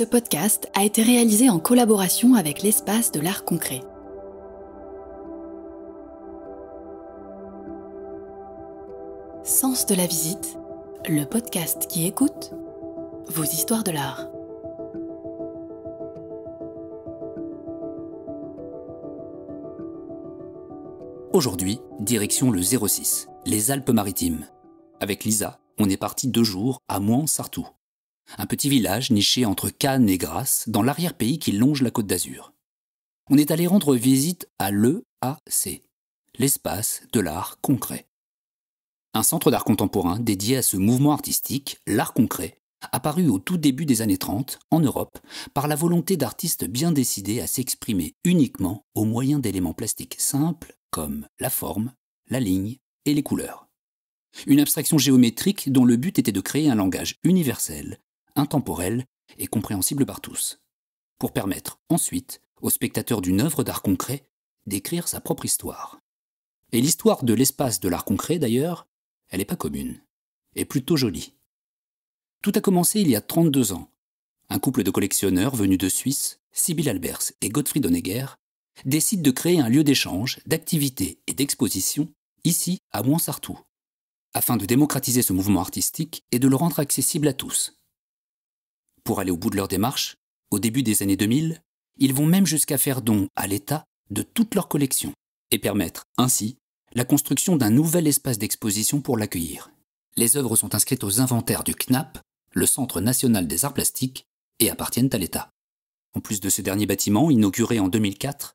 Ce podcast a été réalisé en collaboration avec l'Espace de l'Art Concret. Sens de la visite, le podcast qui écoute vos histoires de l'art. Aujourd'hui, direction le 06, les Alpes-Maritimes. Avec Lisa, on est parti 2 jours à Mouans-Sartoux, un petit village niché entre Cannes et Grasse, dans l'arrière-pays qui longe la Côte d'Azur. On est allé rendre visite à l'EAC, l'Espace de l'Art Concret. Un centre d'art contemporain dédié à ce mouvement artistique, l'art concret, apparu au tout début des années 30 en Europe par la volonté d'artistes bien décidés à s'exprimer uniquement au moyen d'éléments plastiques simples comme la forme, la ligne et les couleurs. Une abstraction géométrique dont le but était de créer un langage universel, intemporel et compréhensible par tous, pour permettre ensuite au spectateur d'une œuvre d'art concret d'écrire sa propre histoire. Et l'histoire de l'espace de l'art concret, d'ailleurs, elle n'est pas commune, et plutôt jolie. Tout a commencé il y a 32 ans. Un couple de collectionneurs venus de Suisse, Sibylle Albers et Gottfried Honegger, décident de créer un lieu d'échange, d'activité et d'exposition ici à Mouans-Sartoux, afin de démocratiser ce mouvement artistique et de le rendre accessible à tous. Pour aller au bout de leur démarche, au début des années 2000, ils vont même jusqu'à faire don à l'État de toute leur collection et permettre ainsi la construction d'un nouvel espace d'exposition pour l'accueillir. Les œuvres sont inscrites aux inventaires du CNAP, le Centre national des arts plastiques, et appartiennent à l'État. En plus de ce dernier bâtiment, inauguré en 2004,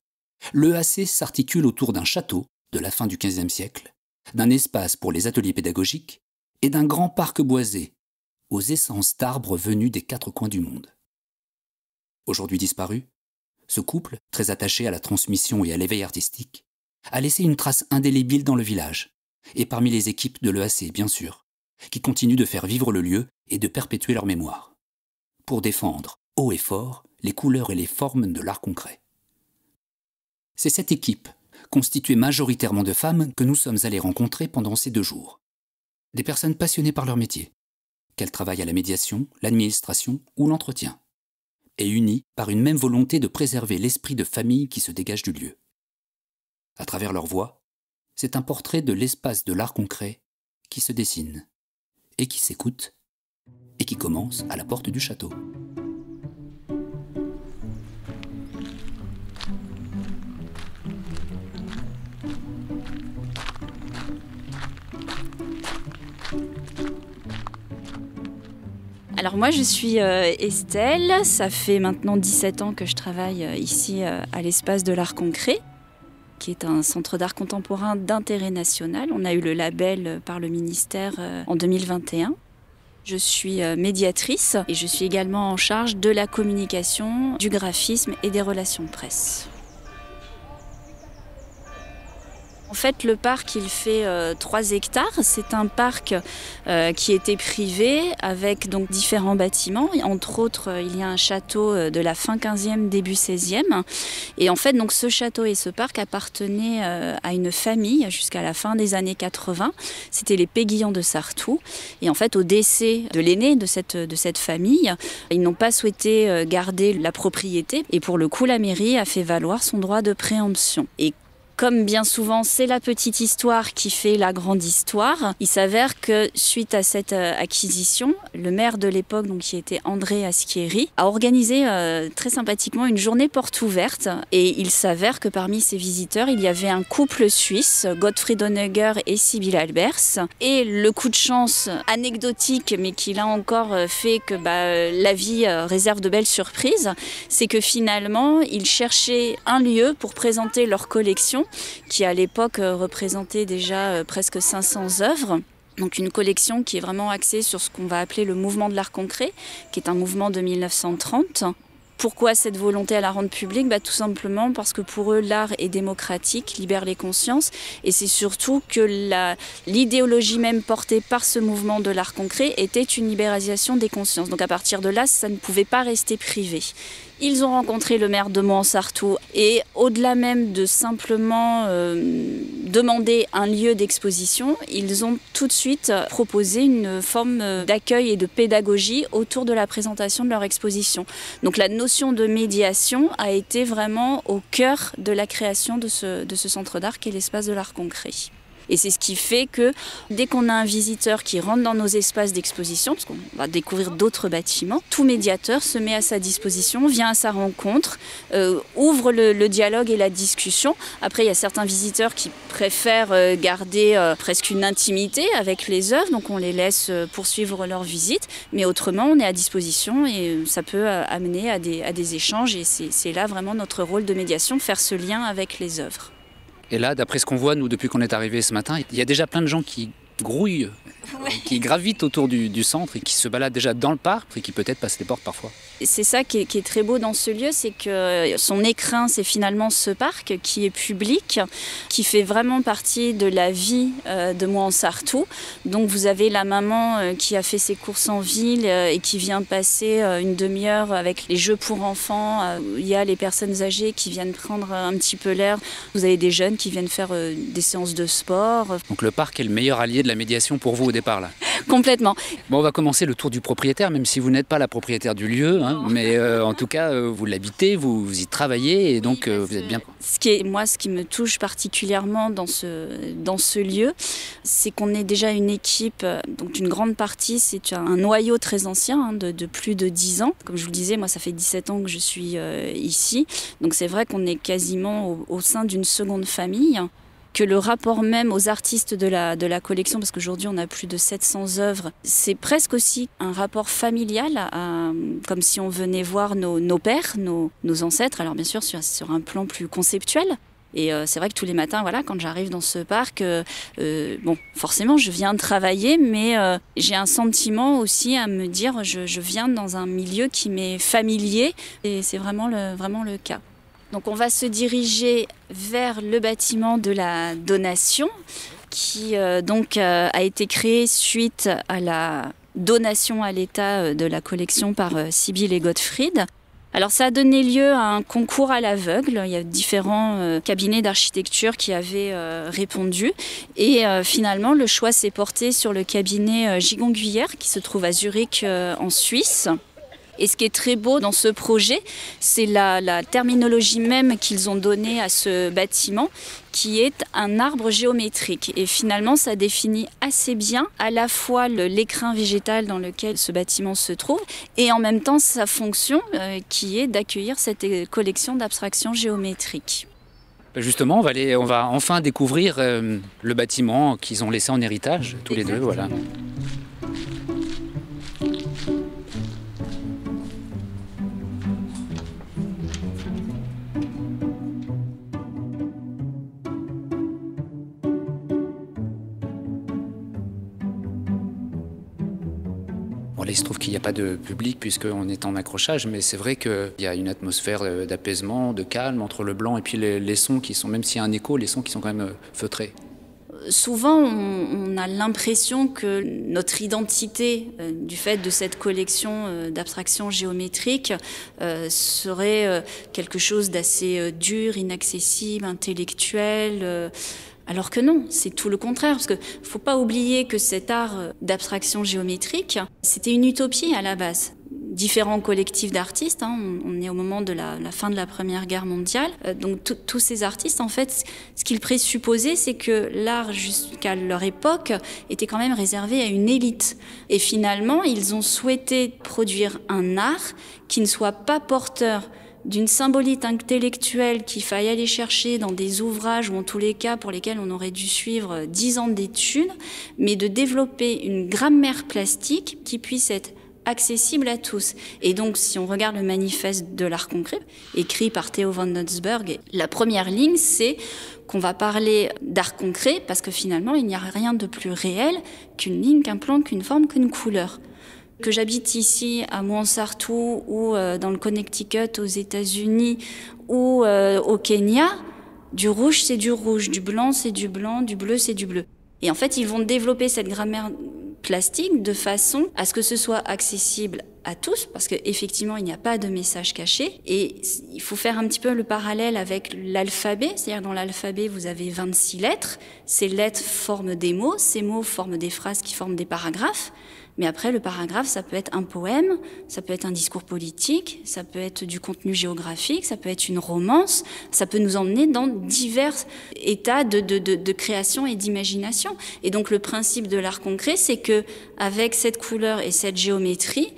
l'EAC s'articule autour d'un château de la fin du XVe siècle, d'un espace pour les ateliers pédagogiques et d'un grand parc boisé, aux essences d'arbres venus des 4 coins du monde. Aujourd'hui disparu, ce couple, très attaché à la transmission et à l'éveil artistique, a laissé une trace indélébile dans le village, et parmi les équipes de l'EAC, bien sûr, qui continuent de faire vivre le lieu et de perpétuer leur mémoire, pour défendre, haut et fort, les couleurs et les formes de l'art concret. C'est cette équipe, constituée majoritairement de femmes, que nous sommes allés rencontrer pendant ces 2 jours. Des personnes passionnées par leur métier, qu'elles travaillent à la médiation, l'administration ou l'entretien, et unies par une même volonté de préserver l'esprit de famille qui se dégage du lieu. À travers leur voix, c'est un portrait de l'espace de l'art concret qui se dessine, et qui s'écoute, et qui commence à la porte du château. Alors moi je suis Estelle, ça fait maintenant 17 ans que je travaille ici à l'Espace de l'Art Concret, qui est un centre d'art contemporain d'intérêt national. On a eu le label par le ministère en 2021. Je suis médiatrice et je suis également en charge de la communication, du graphisme et des relations presse. En fait, le parc, il fait 3 hectares. C'est un parc qui était privé avec donc différents bâtiments. Entre autres, il y a un château de la fin 15e, début 16e. Et en fait, donc, ce château et ce parc appartenaient à une famille jusqu'à la fin des années 80. C'était les Péguillons de Sartoux. Et en fait, au décès de l'aîné de cette famille, ils n'ont pas souhaité garder la propriété. Et pour le coup, la mairie a fait valoir son droit de préemption. Et comme bien souvent, c'est la petite histoire qui fait la grande histoire. Il s'avère que suite à cette acquisition, le maire de l'époque, donc qui était André Aschieri, a organisé très sympathiquement une journée porte ouverte. Et il s'avère que parmi ses visiteurs, il y avait un couple suisse, Gottfried Honegger et Sibylle Albers. Et le coup de chance anecdotique, mais qui là encore fait que la vie réserve de belles surprises, c'est que finalement, ils cherchaient un lieu pour présenter leur collection, qui à l'époque représentait déjà presque 500 œuvres. Donc une collection qui est vraiment axée sur ce qu'on va appeler le mouvement de l'art concret, qui est un mouvement de 1930. Pourquoi cette volonté à la rendre publique ? Tout simplement parce que pour eux, l'art est démocratique, libère les consciences. Et c'est surtout que l'idéologie même portée par ce mouvement de l'art concret était une libéralisation des consciences. Donc à partir de là, ça ne pouvait pas rester privé. Ils ont rencontré le maire de Mouansartou et au-delà même de simplement demander un lieu d'exposition, ils ont tout de suite proposé une forme d'accueil et de pédagogie autour de la présentation de leur exposition. Donc la notion de médiation a été vraiment au cœur de la création de ce centre d'art qui est l'espace de l'art concret. Et c'est ce qui fait que dès qu'on a un visiteur qui rentre dans nos espaces d'exposition, parce qu'on va découvrir d'autres bâtiments, tout médiateur se met à sa disposition, vient à sa rencontre, ouvre le dialogue et la discussion. Après, il y a certains visiteurs qui préfèrent garder presque une intimité avec les œuvres, donc on les laisse poursuivre leur visite. Mais autrement, on est à disposition et ça peut amener à des échanges. Et c'est là vraiment notre rôle de médiation, faire ce lien avec les œuvres. Et là, d'après ce qu'on voit, nous, depuis qu'on est arrivé ce matin, il y a déjà plein de gens qui grouillent, qui gravitent autour du centre et qui se baladent déjà dans le parc et qui peut-être passent les portes parfois. C'est ça qui est très beau dans ce lieu, c'est que son écrin, c'est finalement ce parc qui est public, qui fait vraiment partie de la vie de Mouansartou. Donc vous avez la maman qui a fait ses courses en ville et qui vient passer une demi-heure avec les jeux pour enfants. Il y a les personnes âgées qui viennent prendre un petit peu l'air. Vous avez des jeunes qui viennent faire des séances de sport. Donc le parc est le meilleur allié de la médiation pour vous au départ là. Complètement. Bon, on va commencer le tour du propriétaire, même si vous n'êtes pas la propriétaire du lieu, hein, mais en tout cas, vous l'habitez, vous y travaillez et donc vous êtes bien. Ce qui me touche particulièrement dans ce lieu, c'est qu'on est déjà une équipe, donc une grande partie, c'est un noyau très ancien, de plus de 10 ans. Comme je vous le disais, moi ça fait 17 ans que je suis ici, donc c'est vrai qu'on est quasiment au sein d'une seconde famille. Que le rapport même aux artistes de la collection, parce qu'aujourd'hui on a plus de 700 œuvres, c'est presque aussi un rapport familial, comme si on venait voir nos pères, nos ancêtres, alors bien sûr sur un plan plus conceptuel. Et c'est vrai que tous les matins, voilà, quand j'arrive dans ce parc, forcément je viens travailler, mais j'ai un sentiment aussi à me dire je viens dans un milieu qui m'est familier, et c'est vraiment le cas. Donc on va se diriger vers le bâtiment de la donation qui a été créé suite à la donation à l'État de la collection par Sibylle et Gottfried. Alors ça a donné lieu à un concours à l'aveugle. Il y a différents cabinets d'architecture qui avaient répondu. Et finalement, le choix s'est porté sur le cabinet Gigon-Guyère qui se trouve à Zurich en Suisse. Et ce qui est très beau dans ce projet, c'est la terminologie même qu'ils ont donnée à ce bâtiment, qui est un arbre géométrique. Et finalement, ça définit assez bien à la fois l'écrin végétal dans lequel ce bâtiment se trouve, et en même temps sa fonction, qui est d'accueillir cette collection d'abstractions géométriques. Justement, on va enfin découvrir le bâtiment qu'ils ont laissé en héritage, tous les deux, voilà. Là, il se trouve qu'il n'y a pas de public puisqu'on est en accrochage, mais c'est vrai qu'il y a une atmosphère d'apaisement, de calme entre le blanc et puis les sons qui sont, même s'il y a un écho, les sons qui sont quand même feutrés. Souvent, on a l'impression que notre identité, du fait de cette collection d'abstractions géométriques, serait quelque chose d'assez dur, inaccessible, intellectuel. Alors que non, c'est tout le contraire, parce qu'il ne faut pas oublier que cet art d'abstraction géométrique, c'était une utopie à la base. Différents collectifs d'artistes, on est au moment de la fin de la Première Guerre mondiale, donc tous ces artistes, en fait, ce qu'ils présupposaient, c'est que l'art, jusqu'à leur époque, était quand même réservé à une élite. Et finalement, ils ont souhaité produire un art qui ne soit pas porteur d'une symbolique intellectuelle qu'il faille aller chercher dans des ouvrages ou en tous les cas pour lesquels on aurait dû suivre 10 ans d'études, mais de développer une grammaire plastique qui puisse être accessible à tous. Et donc, si on regarde le manifeste de l'art concret, écrit par Theo van Doesburg, la première ligne, c'est qu'on va parler d'art concret parce que finalement, il n'y a rien de plus réel qu'une ligne, qu'un plan, qu'une forme, qu'une couleur. Que j'habite ici à Mouansartou ou dans le Connecticut aux États-Unis ou au Kenya, du rouge c'est du rouge, du blanc c'est du blanc, du bleu c'est du bleu. Et en fait, ils vont développer cette grammaire plastique de façon à ce que ce soit accessible à tous, parce qu'effectivement, il n'y a pas de message caché. Et il faut faire un petit peu le parallèle avec l'alphabet. C'est-à-dire, dans l'alphabet, vous avez 26 lettres. Ces lettres forment des mots. Ces mots forment des phrases qui forment des paragraphes. Mais après, le paragraphe, ça peut être un poème, ça peut être un discours politique, ça peut être du contenu géographique, ça peut être une romance, ça peut nous emmener dans divers états de création et d'imagination. Et donc, le principe de l'art concret, c'est que avec cette couleur et cette géométrie,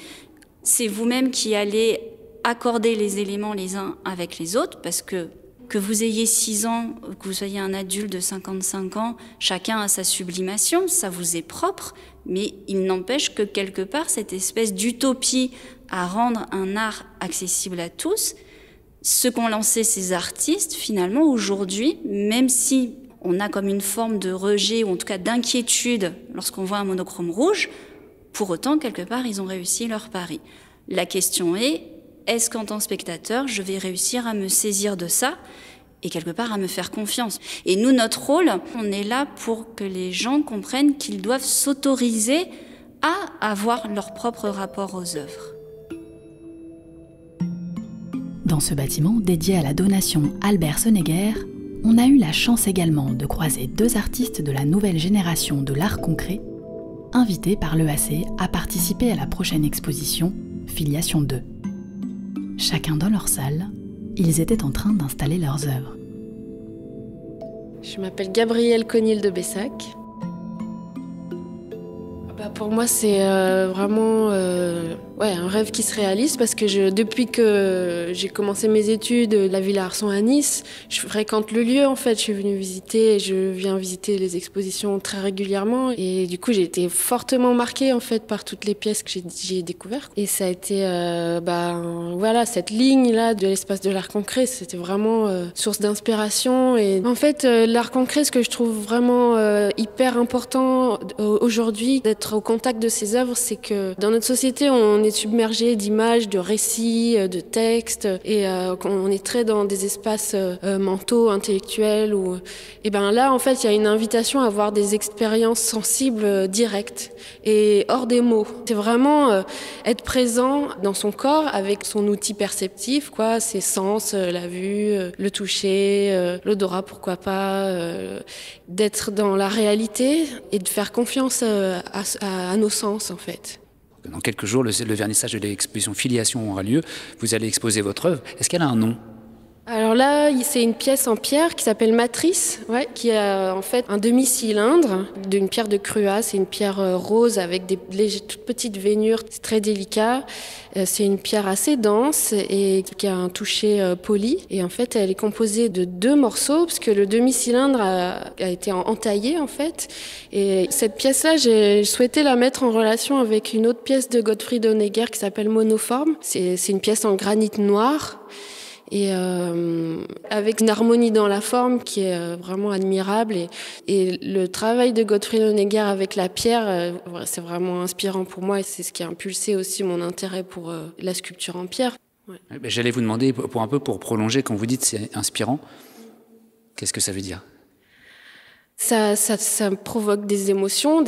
c'est vous-même qui allez accorder les éléments les uns avec les autres, parce que vous ayez 6 ans, que vous soyez un adulte de 55 ans, chacun a sa sublimation, ça vous est propre, mais il n'empêche que quelque part, cette espèce d'utopie à rendre un art accessible à tous, ce qu'ont lancé ces artistes, finalement, aujourd'hui, même si on a comme une forme de rejet, ou en tout cas d'inquiétude lorsqu'on voit un monochrome rouge, pour autant, quelque part, ils ont réussi leur pari. La question est-ce qu'en tant que spectateur, je vais réussir à me saisir de ça et quelque part à me faire confiance? Et nous, notre rôle, on est là pour que les gens comprennent qu'ils doivent s'autoriser à avoir leur propre rapport aux œuvres. Dans ce bâtiment dédié à la donation Albert Senegger, on a eu la chance également de croiser 2 artistes de la nouvelle génération de l'art concret, invités par l'EAC à participer à la prochaine exposition Filiation 2. Chacun dans leur salle, ils étaient en train d'installer leurs œuvres. Je m'appelle Gabrielle Conil de Bessac. Pour moi, c'est vraiment un rêve qui se réalise parce que depuis que j'ai commencé mes études de la Villa Arson à Nice, je fréquente le lieu en fait. Je suis venue visiter, je viens visiter les expositions très régulièrement et du coup j'ai été fortement marquée en fait par toutes les pièces que j'ai découvertes. Et ça a été cette ligne là de l'espace de l'art concret, c'était vraiment source d'inspiration. Et en fait l'art concret, ce que je trouve vraiment hyper important aujourd'hui d'être au contact de ces œuvres, c'est que dans notre société, on est submergé d'images, de récits, de textes, et on est très dans des espaces mentaux, intellectuels. Et ben là, en fait, il y a une invitation à avoir des expériences sensibles directes et hors des mots. C'est vraiment être présent dans son corps avec son outil perceptif, quoi, ses sens, la vue, le toucher, l'odorat, pourquoi pas, d'être dans la réalité et de faire confiance à nos sens, en fait. Dans quelques jours, le vernissage de l'exposition Filiation aura lieu. Vous allez exposer votre œuvre. Est-ce qu'elle a un nom ? Alors là, c'est une pièce en pierre qui s'appelle Matrice, qui a en fait un demi-cylindre d'une pierre de Crua. C'est une pierre rose avec des toutes petites veinures. C'est très délicat. C'est une pierre assez dense et qui a un toucher poli. Et en fait, elle est composée de 2 morceaux parce que le demi-cylindre a été entaillé en fait. Et cette pièce-là, j'ai souhaité la mettre en relation avec une autre pièce de Gottfried Honegger qui s'appelle Monoforme. C'est une pièce en granit noir. Et avec une harmonie dans la forme qui est vraiment admirable. Et le travail de Gottfried Honegger avec la pierre, c'est vraiment inspirant pour moi et c'est ce qui a impulsé aussi mon intérêt pour la sculpture en pierre. Ouais. J'allais vous demander, pour prolonger, quand vous dites c'est inspirant, qu'est-ce que ça veut dire ? Ça provoque des émotions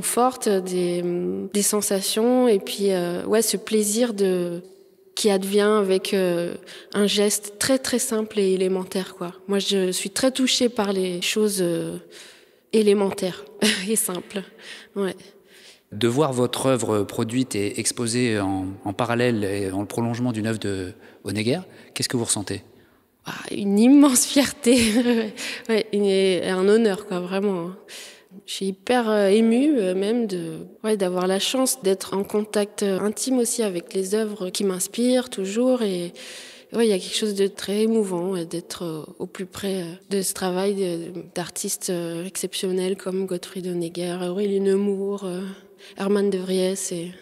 fortes, des sensations et puis ce plaisir qui advient avec un geste très très simple et élémentaire, quoi. Moi, je suis très touchée par les choses élémentaires et simples. Ouais. De voir votre œuvre produite et exposée en parallèle et en prolongement d'une œuvre de Honegger, qu'est-ce que vous ressentez ? Une immense fierté, et un honneur, quoi, vraiment. Je suis hyper émue même d'avoir la chance d'être en contact intime aussi avec les œuvres qui m'inspirent toujours. Et il y a quelque chose de très émouvant d'être au plus près de ce travail d'artistes exceptionnels comme Gottfried Honegger, Aurélie Nemours, Hermann de Vries.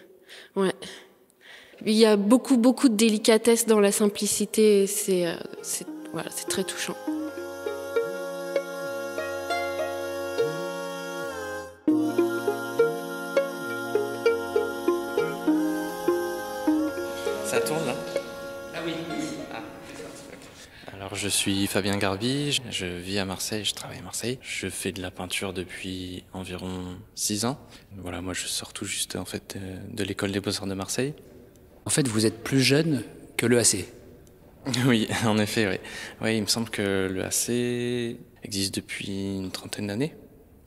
Il y a beaucoup de délicatesse dans la simplicité. C'est très touchant. Ça tourne là? Ah oui. Alors je suis Fabien Garbi, je vis à Marseille, je travaille à Marseille. Je fais de la peinture depuis environ 6 ans. Voilà, moi je sors tout juste en fait de l'école des Beaux-Arts de Marseille. En fait, vous êtes plus jeune que l'EAC. Oui, en effet, oui. Oui, il me semble que l'EAC existe depuis une trentaine d'années.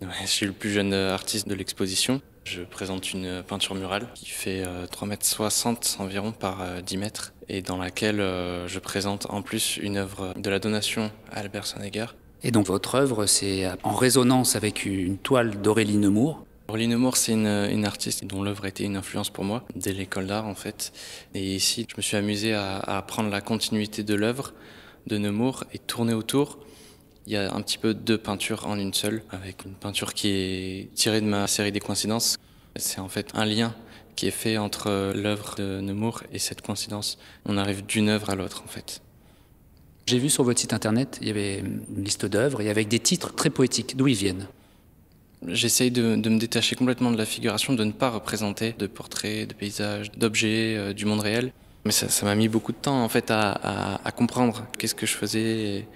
Ouais, je suis le plus jeune artiste de l'exposition. Je présente une peinture murale qui fait 3,60 m environ par 10 mètres et dans laquelle je présente en plus une œuvre de la donation à Albert Sonneguer. Et donc votre œuvre, c'est en résonance avec une toile d'Aurélie Nemours. Aurélie Nemours, c'est une artiste dont l'œuvre a été une influence pour moi, dès l'école d'art en fait. Et ici, je me suis amusé à prendre la continuité de l'œuvre de Nemours et tourner autour. Il y a un petit peu deux peintures en une seule, avec une peinture qui est tirée de ma série des coïncidences. C'est en fait un lien qui est fait entre l'œuvre de Nemours et cette coïncidence. On arrive d'une œuvre à l'autre en fait. J'ai vu sur votre site internet, il y avait une liste d'œuvres et avec des titres très poétiques. D'où ils viennent? J'essaye de me détacher complètement de la figuration, de ne pas représenter de portraits, de paysages, d'objets du monde réel. Mais ça m'a mis beaucoup de temps en fait à comprendre qu'est-ce que je faisais.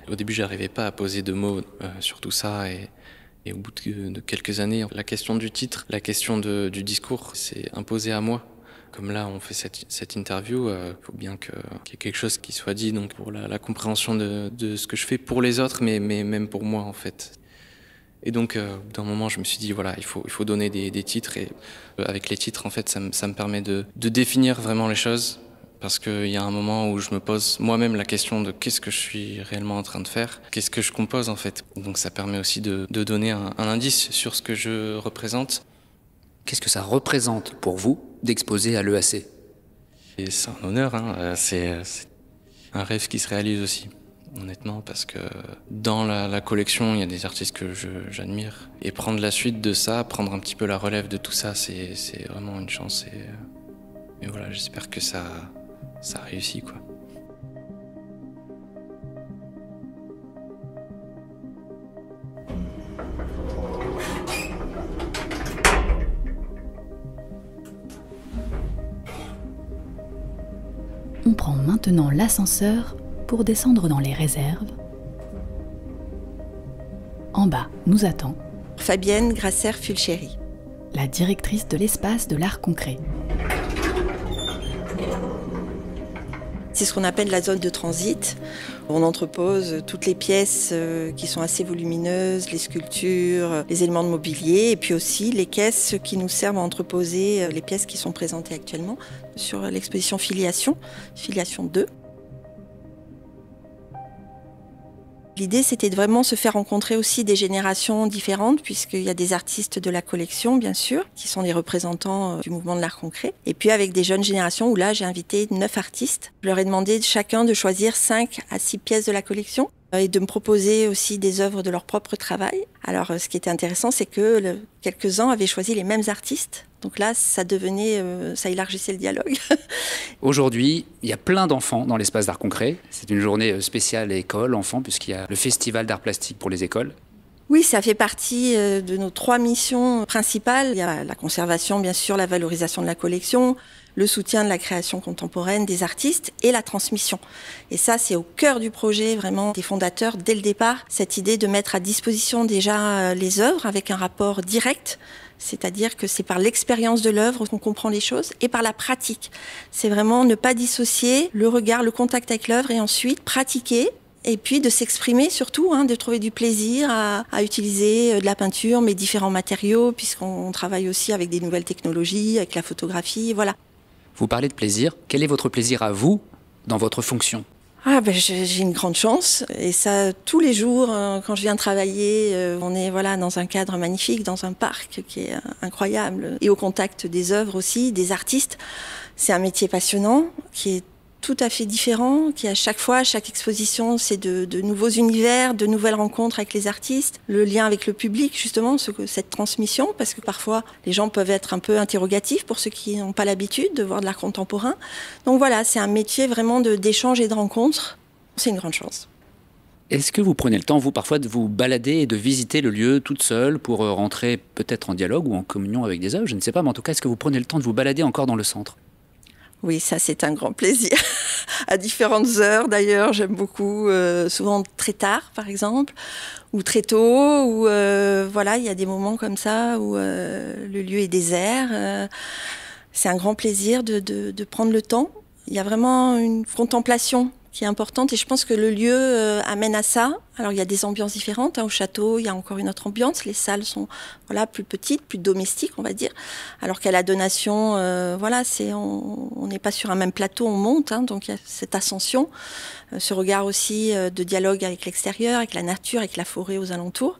Au début, je n'arrivais pas à poser de mots sur tout ça et au bout de quelques années, la question du titre, la question du discours s'est imposée à moi. Comme là, on fait cette interview, faut bien qu'il y ait quelque chose qui soit dit donc pour la compréhension de ce que je fais pour les autres, mais même pour moi en fait. Et donc, d'un moment, je me suis dit, voilà, il faut donner des titres. Et avec les titres, en fait, ça me permet de définir vraiment les choses. Parce qu'il y a un moment où je me pose moi-même la question de qu'est-ce que je suis réellement en train de faire, qu'est-ce que je compose en fait. Donc ça permet aussi de donner un indice sur ce que je représente. Qu'est-ce que ça représente pour vous d'exposer à l'EAC? Et c'est un honneur, hein. C'est un rêve qui se réalise aussi, honnêtement, parce que dans la collection, il y a des artistes que j'admire. Et prendre la suite de ça, prendre un petit peu la relève de tout ça, c'est vraiment une chance. Et voilà, j'espère que ça réussit, quoi. On prend maintenant l'ascenseur pour descendre dans les réserves. En bas nous attend Fabienne Grasser-Fulchéry, la directrice de l'espace de l'art concret. C'est ce qu'on appelle la zone de transit. On entrepose toutes les pièces qui sont assez volumineuses, les sculptures, les éléments de mobilier et puis aussi les caisses qui nous servent à entreposer les pièces qui sont présentées actuellement sur l'exposition Filiation 2. L'idée, c'était de vraiment se faire rencontrer aussi des générations différentes, puisqu'il y a des artistes de la collection, bien sûr, qui sont des représentants du mouvement de l'art concret. Et puis avec des jeunes générations, où là, j'ai invité 9 artistes. Je leur ai demandé chacun de choisir 5 à 6 pièces de la collection et de me proposer aussi des œuvres de leur propre travail. Alors, ce qui était intéressant, c'est que quelques-uns avaient choisi les mêmes artistes. Donc là, ça élargissait le dialogue. Aujourd'hui, il y a plein d'enfants dans l'espace d'art concret. C'est une journée spéciale école, enfants, puisqu'il y a le festival d'art plastique pour les écoles. Oui, ça fait partie de nos 3 missions principales. Il y a la conservation, bien sûr, la valorisation de la collection, le soutien de la création contemporaine des artistes et la transmission. Et ça, c'est au cœur du projet, vraiment, des fondateurs, dès le départ, cette idée de mettre à disposition déjà les œuvres avec un rapport direct. C'est-à-dire que c'est par l'expérience de l'œuvre qu'on comprend les choses et par la pratique. C'est vraiment ne pas dissocier le regard, le contact avec l'œuvre et ensuite pratiquer et puis de s'exprimer surtout, de trouver du plaisir à utiliser de la peinture, mais différents matériaux puisqu'on travaille aussi avec des nouvelles technologies, avec la photographie, voilà. Vous parlez de plaisir. Quel est votre plaisir à vous dans votre fonction ? J'ai une grande chance et ça tous les jours quand je viens travailler, on est dans un cadre magnifique, dans un parc qui est incroyable et au contact des œuvres aussi, des artistes. C'est un métier passionnant qui est tout à fait différent, qui à chaque exposition, c'est de nouveaux univers, de nouvelles rencontres avec les artistes, le lien avec le public justement, cette transmission, parce que parfois les gens peuvent être un peu interrogatifs pour ceux qui n'ont pas l'habitude de voir de l'art contemporain. Donc voilà, c'est un métier vraiment d'échange et de rencontre. C'est une grande chance. Est-ce que vous prenez le temps, vous, parfois, de vous balader et de visiter le lieu toute seule pour rentrer peut-être en dialogue ou en communion avec des œuvres? Je ne sais pas, mais en tout cas, est-ce que vous prenez le temps de vous balader encore dans le centre? Oui, ça c'est un grand plaisir. À différentes heures d'ailleurs, j'aime beaucoup, souvent très tard par exemple, ou très tôt, ou voilà, il y a des moments comme ça où le lieu est désert. C'est un grand plaisir de prendre le temps. Il y a vraiment une contemplation qui est importante et je pense que le lieu amène à ça. Alors il y a des ambiances différentes, au château il y a encore une autre ambiance, les salles sont plus petites, plus domestiques on va dire, alors qu'à la donation on n'est pas sur un même plateau, on monte, donc il y a cette ascension, ce regard aussi de dialogue avec l'extérieur, avec la nature, avec la forêt aux alentours.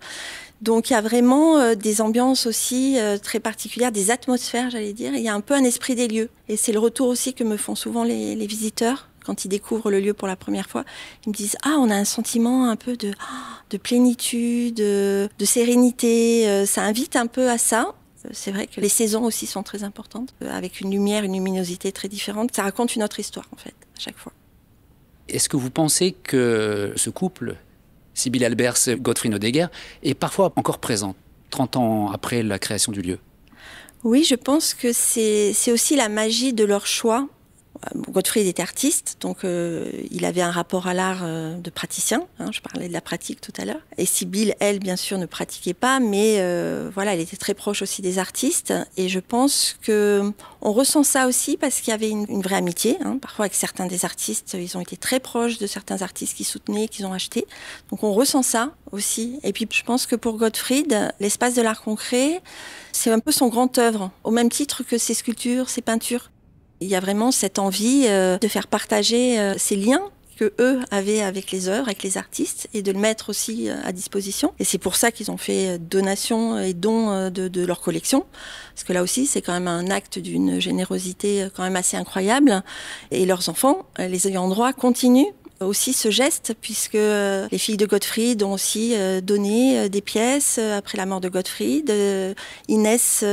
Donc il y a vraiment des ambiances aussi très particulières, des atmosphères j'allais dire, il y a un peu un esprit des lieux et c'est le retour aussi que me font souvent les visiteurs. Quand ils découvrent le lieu pour la première fois, ils me disent « Ah, on a un sentiment un peu de plénitude, de sérénité. » Ça invite un peu à ça. C'est vrai que les saisons aussi sont très importantes, avec une lumière, une luminosité très différente. Ça raconte une autre histoire, en fait, à chaque fois. Est-ce que vous pensez que ce couple, Sybille Albers, Gottfried Nodegger, est parfois encore présent, 30 ans après la création du lieu? Oui, je pense que c'est aussi la magie de leur choix. Gottfried était artiste, donc il avait un rapport à l'art de praticien. Je parlais de la pratique tout à l'heure. Et Sybille, elle, bien sûr, ne pratiquait pas, mais elle était très proche aussi des artistes. Et je pense que on ressent ça aussi parce qu'il y avait une vraie amitié. Parfois, avec certains des artistes, ils ont été très proches de certains artistes qui soutenaient, qu'ils ont achetés. Donc, on ressent ça aussi. Et puis, je pense que pour Gottfried, l'espace de l'art concret, c'est un peu son grand œuvre, au même titre que ses sculptures, ses peintures. Il y a vraiment cette envie de faire partager ces liens que eux avaient avec les œuvres, avec les artistes, et de le mettre aussi à disposition. Et c'est pour ça qu'ils ont fait donation et don de leur collection. Parce que là aussi, c'est quand même un acte d'une générosité quand même assez incroyable. Et leurs enfants, les ayants droit, continuent aussi ce geste, puisque les filles de Gottfried ont aussi donné des pièces après la mort de Gottfried. Inès,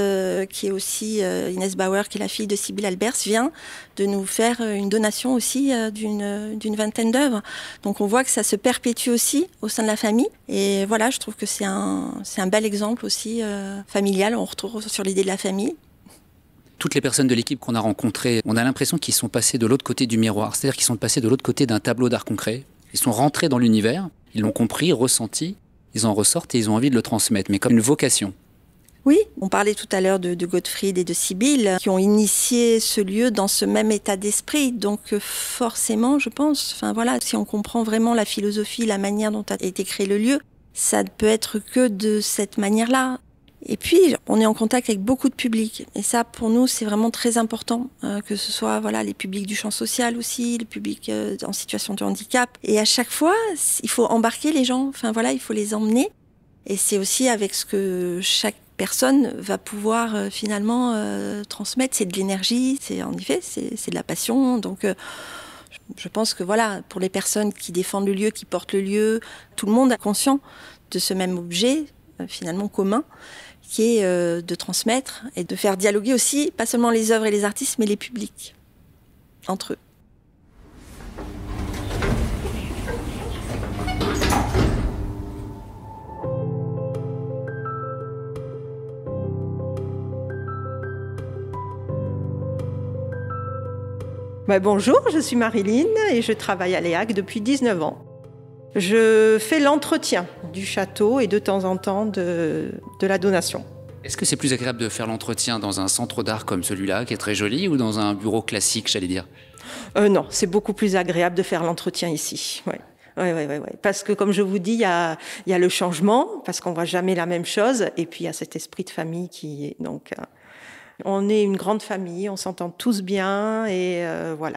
qui est aussi Inès Bauer, qui est la fille de Sybille Albers, vient de nous faire une donation aussi d'une vingtaine d'œuvres. Donc on voit que ça se perpétue aussi au sein de la famille. Et voilà, je trouve que c'est un bel exemple aussi familial. On retrouve sur l'idée de la famille. Toutes les personnes de l'équipe qu'on a rencontrées, on a l'impression qu'ils sont passés de l'autre côté du miroir. C'est-à-dire qu'ils sont passés de l'autre côté d'un tableau d'art concret. Ils sont rentrés dans l'univers, ils l'ont compris, ressenti, ils en ressortent et ils ont envie de le transmettre, mais comme une vocation. Oui, on parlait tout à l'heure de Gottfried et de Sybille, qui ont initié ce lieu dans ce même état d'esprit. Donc forcément, je pense, si on comprend vraiment la philosophie, la manière dont a été créé le lieu, ça ne peut être que de cette manière-là. Et puis, on est en contact avec beaucoup de publics. Et ça, pour nous, c'est vraiment très important. Que ce soit les publics du champ social aussi, les publics en situation de handicap. Et à chaque fois, il faut embarquer les gens. Il faut les emmener. Et c'est aussi avec ce que chaque personne va pouvoir finalement transmettre. C'est de l'énergie, c'est de la passion. Donc, je pense que pour les personnes qui défendent le lieu, qui portent le lieu, tout le monde est conscient de ce même objet, finalement commun, qui est de transmettre et de faire dialoguer aussi, pas seulement les œuvres et les artistes, mais les publics, entre eux. Bonjour, je suis Marilyn et je travaille à Léac depuis 19 ans. Je fais l'entretien du château et de temps en temps de la donation. Est-ce que c'est plus agréable de faire l'entretien dans un centre d'art comme celui-là, qui est très joli, ou dans un bureau classique, j'allais dire? Non, c'est beaucoup plus agréable de faire l'entretien ici. Ouais. Parce que comme je vous dis, il y a le changement, parce qu'on ne voit jamais la même chose, et puis il y a cet esprit de famille qui est donc... On est une grande famille, on s'entend tous bien et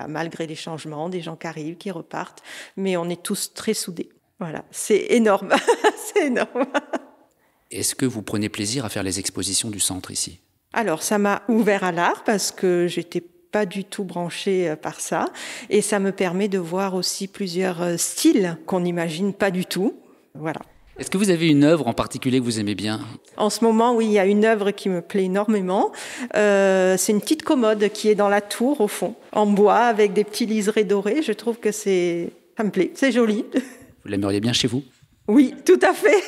malgré les changements, des gens qui arrivent, qui repartent, mais on est tous très soudés. Voilà, c'est énorme, c'est énorme. Est-ce que vous prenez plaisir à faire les expositions du centre ici? Alors, ça m'a ouvert à l'art parce que j'étais pas du tout branchée par ça et ça me permet de voir aussi plusieurs styles qu'on n'imagine pas du tout. Voilà. Est-ce que vous avez une œuvre en particulier que vous aimez bien? En ce moment, oui, il y a une œuvre qui me plaît énormément. C'est une petite commode qui est dans la tour, au fond, en bois, avec des petits liserés dorés. Je trouve que ça me plaît, c'est joli. Vous l'aimeriez bien chez vous? Oui, tout à fait.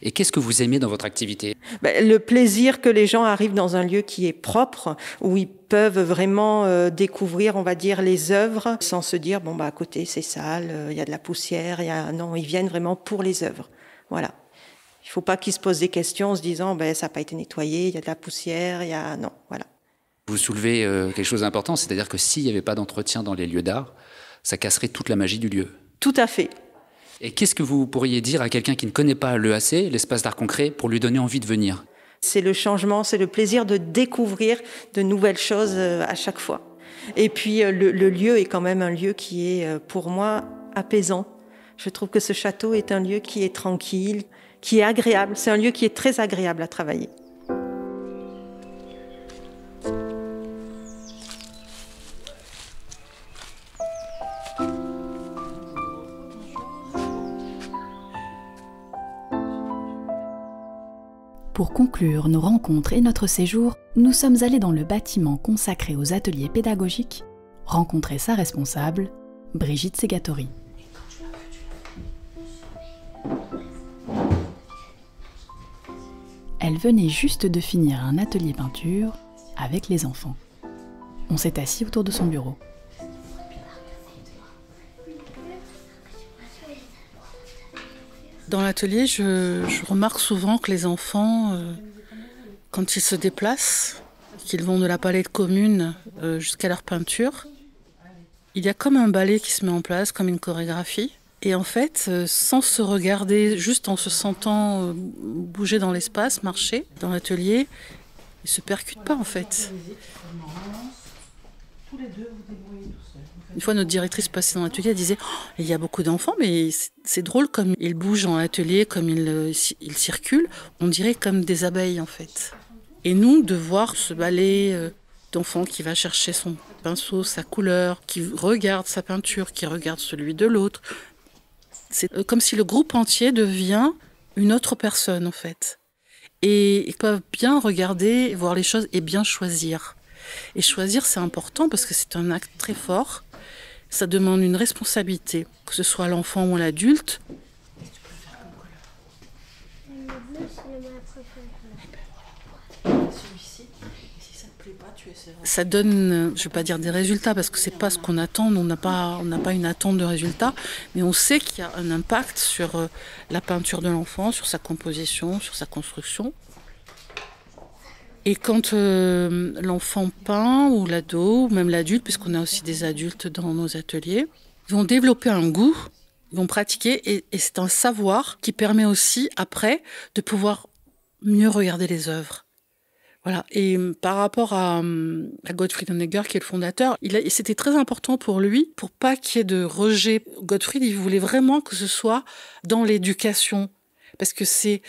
Et qu'est-ce que vous aimez dans votre activité? Le plaisir que les gens arrivent dans un lieu qui est propre, où ils peuvent vraiment découvrir, on va dire, les œuvres, sans se dire, bon, à côté, c'est sale, il y a de la poussière, non, ils viennent vraiment pour les œuvres. Voilà. Il ne faut pas qu'ils se posent des questions en se disant, ça n'a pas été nettoyé, il y a de la poussière, non, voilà. Vous soulevez quelque chose d'important, c'est-à-dire que s'il n'y avait pas d'entretien dans les lieux d'art, ça casserait toute la magie du lieu. Tout à fait. Et qu'est-ce que vous pourriez dire à quelqu'un qui ne connaît pas l'EAC, l'espace d'art concret, pour lui donner envie de venir? C'est le changement, c'est le plaisir de découvrir de nouvelles choses à chaque fois. Et puis le lieu est quand même un lieu qui est, pour moi, apaisant. Je trouve que ce château est un lieu qui est tranquille, qui est agréable. C'est un lieu qui est très agréable à travailler. Pour conclure nos rencontres et notre séjour, nous sommes allés dans le bâtiment consacré aux ateliers pédagogiques, rencontrer sa responsable, Brigitte Segatori. Elle venait juste de finir un atelier peinture avec les enfants. On s'est assis autour de son bureau. Dans l'atelier, je remarque souvent que les enfants, quand ils se déplacent, qu'ils vont de la palette commune jusqu'à leur peinture, il y a comme un ballet qui se met en place, comme une chorégraphie. Et en fait, sans se regarder, juste en se sentant bouger dans l'espace, marcher dans l'atelier, ils ne se percutent pas en fait. Une fois, notre directrice passait dans l'atelier, elle disait oh, il y a beaucoup d'enfants, mais c'est drôle comme ils bougent dans l'atelier, comme ils circulent, on dirait comme des abeilles en fait. Et nous, de voir ce ballet d'enfants qui va chercher son pinceau, sa couleur, qui regarde sa peinture, qui regarde celui de l'autre, c'est comme si le groupe entier devient une autre personne en fait. Et ils peuvent bien regarder, voir les choses et bien choisir. Et choisir, c'est important parce que c'est un acte très fort. Ça demande une responsabilité, que ce soit l'enfant ou l'adulte. Ça donne, je ne vais pas dire des résultats parce que ce n'est pas ce qu'on attend, on n'a pas une attente de résultats, mais on sait qu'il y a un impact sur la peinture de l'enfant, sur sa composition, sur sa construction. Et quand l'enfant peint, ou l'ado, ou même l'adulte, puisqu'on a aussi des adultes dans nos ateliers, ils vont développer un goût, ils vont pratiquer, et c'est un savoir qui permet aussi, après, de pouvoir mieux regarder les œuvres. Voilà. Et par rapport à Gottfried Honegger, qui est le fondateur, c'était très important pour lui, pour pas qu'il y ait de rejet. Gottfried, il voulait vraiment que ce soit dans l'éducation, parce que c'est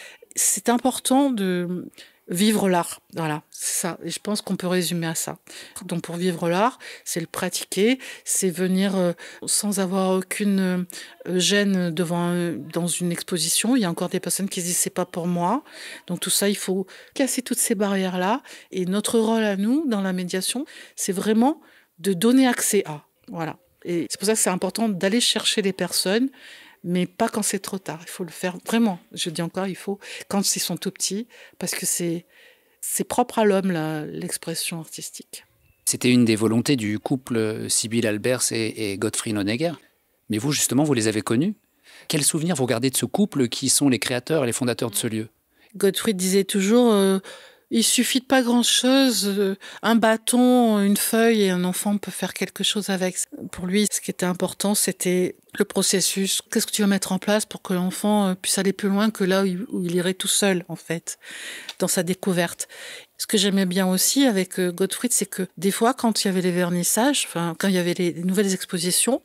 important de vivre l'art, voilà, c'est ça. Et je pense qu'on peut résumer à ça. Donc pour vivre l'art, c'est le pratiquer, c'est venir sans avoir aucune gêne dans une exposition. Il y a encore des personnes qui se disent c'est pas pour moi. Donc tout ça, il faut casser toutes ces barrières-là. Et notre rôle à nous, dans la médiation, c'est vraiment de donner accès à. Voilà. Et c'est pour ça que c'est important d'aller chercher les personnes, mais pas quand c'est trop tard. Il faut le faire vraiment. Je dis encore, il faut quand ils sont tout petits, parce que c'est propre à l'homme, l'expression artistique. C'était une des volontés du couple Sibylle Albers et Gottfried Honegger. Mais vous, justement, vous les avez connus. Quels souvenirs vous gardez de ce couple qui sont les créateurs et les fondateurs de ce lieu? Gottfried disait toujours il suffit de pas grand-chose, un bâton, une feuille et un enfant peut faire quelque chose avec. Pour lui, ce qui était important, c'était le processus. Qu'est-ce que tu vas mettre en place pour que l'enfant puisse aller plus loin que là où il irait tout seul, en fait, dans sa découverte. Ce que j'aimais bien aussi avec Gottfried, c'est que des fois, quand il y avait les vernissages, quand il y avait les nouvelles expositions,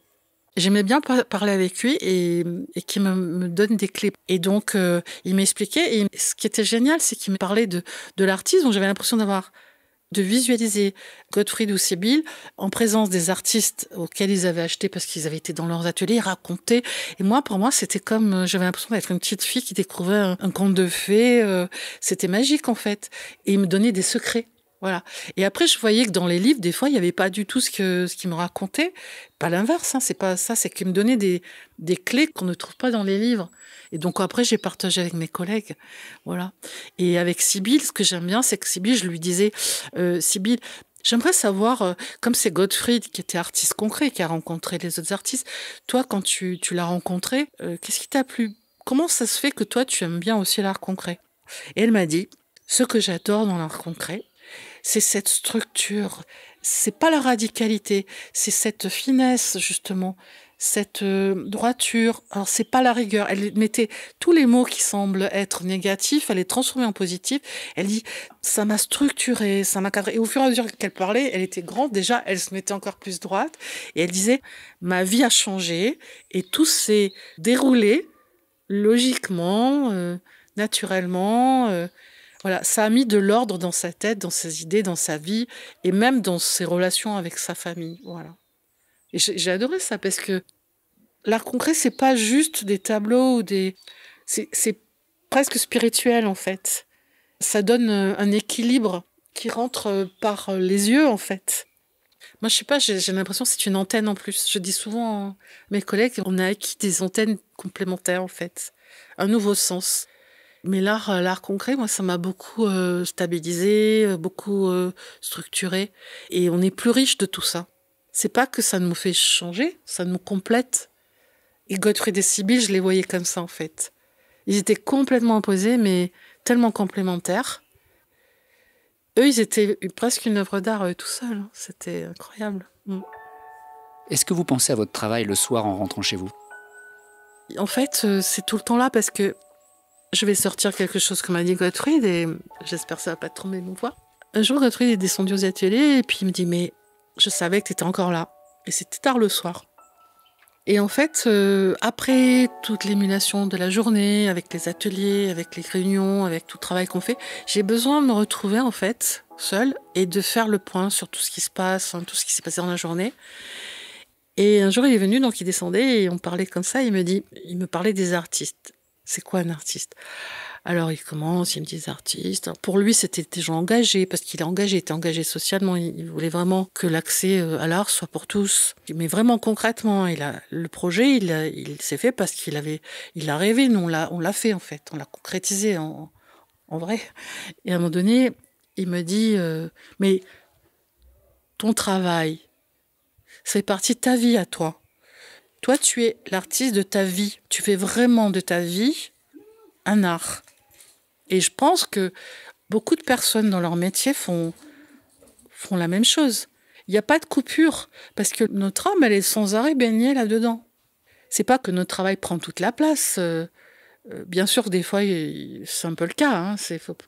j'aimais bien parler avec lui et qu'il me donne des clés. Et donc, il m'expliquait. Et ce qui était génial, c'est qu'il me parlait de l'artiste. Donc, j'avais l'impression de visualiser Gottfried ou Sibylle en présence des artistes auxquels ils avaient acheté parce qu'ils avaient été dans leurs ateliers, raconter. Et moi, pour moi, c'était comme, j'avais l'impression d'être une petite fille qui découvrait un conte de fées. C'était magique, en fait. Et il me donnait des secrets. Voilà. Et après, je voyais que dans les livres, des fois, il n'y avait pas du tout ce qu'il me racontait. Pas l'inverse, hein, c'est pas ça, c'est qu'il me donnait des clés qu'on ne trouve pas dans les livres. Et donc après, j'ai partagé avec mes collègues. Voilà. Et avec Sybille, ce que j'aime bien, c'est que Sybille, je lui disais, Sybille, j'aimerais savoir, comme c'est Gottfried qui était artiste concret, qui a rencontré les autres artistes, toi, quand tu l'as rencontré, qu'est-ce qui t'a plu? Comment ça se fait que toi, tu aimes bien aussi l'art concret? Et elle m'a dit, ce que j'adore dans l'art concret, c'est cette structure, c'est pas la radicalité, c'est cette finesse justement, cette droiture. Alors c'est pas la rigueur. Elle mettait tous les mots qui semblent être négatifs, elle les transformait en positifs. Elle dit ça m'a structuré, ça m'a cadré. Et au fur et à mesure qu'elle parlait, elle était grande déjà, elle se mettait encore plus droite et elle disait ma vie a changé et tout s'est déroulé logiquement, naturellement. Voilà, ça a mis de l'ordre dans sa tête, dans ses idées, dans sa vie, et même dans ses relations avec sa famille. Voilà. Et j'ai adoré ça, parce que l'art concret, c'est pas juste des tableaux ou des... C'est presque spirituel, en fait. Ça donne un équilibre qui rentre par les yeux, en fait. Moi, je sais pas, j'ai l'impression que c'est une antenne en plus. Je dis souvent à mes collègues, on a acquis des antennes complémentaires, en fait. Un nouveau sens. Mais l'art concret, moi, ça m'a beaucoup stabilisé, beaucoup structuré. Et on est plus riche de tout ça. C'est pas que ça nous fait changer, ça nous complète. Et Gottfried et Sybille, je les voyais comme ça, en fait. Ils étaient complètement opposés, mais tellement complémentaires. Eux, ils étaient presque une œuvre d'art, eux, tout seuls. Hein. C'était incroyable. Est-ce que vous pensez à votre travail le soir en rentrant chez vous? En fait, c'est tout le temps là, parce que je vais sortir quelque chose que m'a dit Gottfried, et j'espère que ça va pas trop m'émouvoir. Un jour, Gottfried est descendu aux ateliers, et puis il me dit, mais je savais que tu étais encore là. Et c'était tard le soir. Et en fait, après toute l'émulation de la journée, avec les ateliers, avec les réunions, avec tout le travail qu'on fait, j'ai besoin de me retrouver, en fait, seule, et de faire le point sur tout ce qui se passe, tout ce qui s'est passé dans la journée. Et un jour, il est venu, donc il descendait, et on parlait comme ça, il me parlait des artistes. C'est quoi un artiste? Alors il commence, il me dit des artistes. Alors, pour lui, c'était des gens engagés, parce qu'il est engagé, il était engagé socialement. Il voulait vraiment que l'accès à l'art soit pour tous. Mais vraiment concrètement, le projet, il s'est fait parce qu'il a rêvé. Nous, on l'a fait en fait, on l'a concrétisé en vrai. Et à un moment donné, il me dit, mais ton travail, ça fait partie de ta vie à toi. Toi, tu es l'artiste de ta vie. Tu fais vraiment de ta vie un art. Et je pense que beaucoup de personnes dans leur métier font la même chose. Il n'y a pas de coupure, parce que notre âme, elle est sans arrêt baignée là-dedans. C'est pas que notre travail prend toute la place. Bien sûr, des fois, c'est un peu le cas. Hein,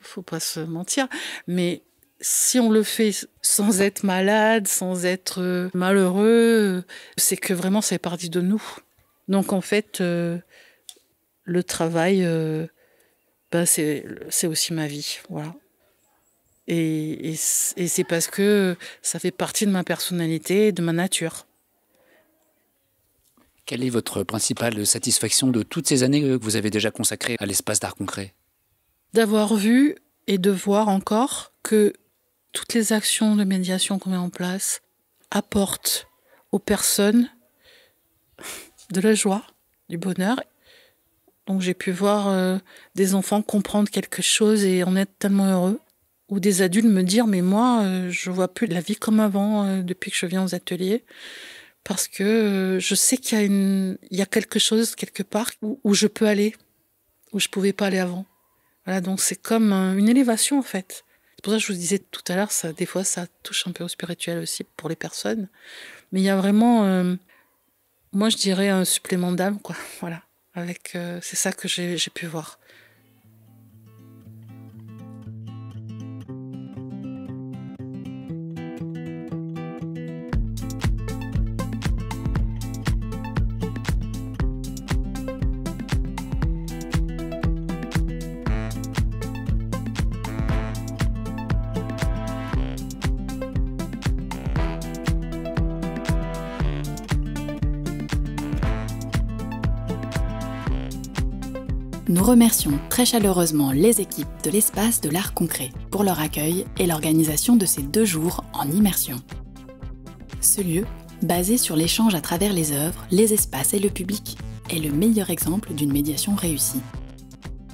faut pas se mentir. Mais si on le fait sans être malade, sans être malheureux, c'est que vraiment ça fait partie de nous. Donc en fait, le travail, c'est aussi ma vie. Voilà. Et c'est parce que ça fait partie de ma personnalité, de ma nature. Quelle est votre principale satisfaction de toutes ces années que vous avez déjà consacrées à l'espace d'art concret? D'avoir vu et de voir encore que toutes les actions de médiation qu'on met en place apportent aux personnes de la joie, du bonheur. Donc j'ai pu voir des enfants comprendre quelque chose et en être tellement heureux. Ou des adultes me dire, mais moi, je vois plus la vie comme avant depuis que je viens aux ateliers. Parce que je sais qu'il y a quelque chose quelque part où je peux aller, où je pouvais pas aller avant. Voilà, donc c'est comme une élévation en fait. C'est pour ça que je vous disais tout à l'heure, des fois ça touche un peu au spirituel aussi pour les personnes. Mais il y a vraiment, moi je dirais un supplément d'âme, quoi. Voilà, c'est ça que j'ai pu voir. Nous remercions très chaleureusement les équipes de l'Espace de l'Art Concret pour leur accueil et l'organisation de ces 2 jours en immersion. Ce lieu, basé sur l'échange à travers les œuvres, les espaces et le public, est le meilleur exemple d'une médiation réussie.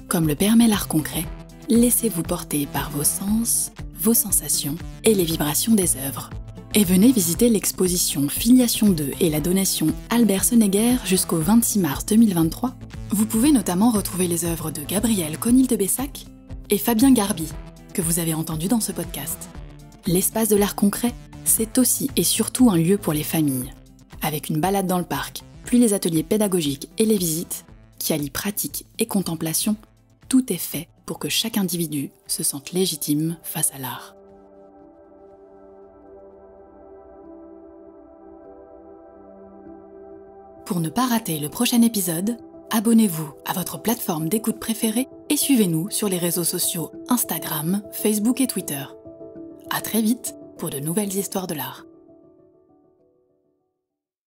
Comme le permet l'art concret, laissez-vous porter par vos sens, vos sensations et les vibrations des œuvres. Et venez visiter l'exposition Filiation 2 et la donation Albert Senegger jusqu'au 26 mars 2023. Vous pouvez notamment retrouver les œuvres de Gabriel Conil de Bessac et Fabien Garbi, que vous avez entendu dans ce podcast. L'espace de l'art concret, c'est aussi et surtout un lieu pour les familles. Avec une balade dans le parc, puis les ateliers pédagogiques et les visites, qui allient pratique et contemplation, tout est fait pour que chaque individu se sente légitime face à l'art. Pour ne pas rater le prochain épisode, abonnez-vous à votre plateforme d'écoute préférée et suivez-nous sur les réseaux sociaux Instagram, Facebook et Twitter. À très vite pour de nouvelles histoires de l'art.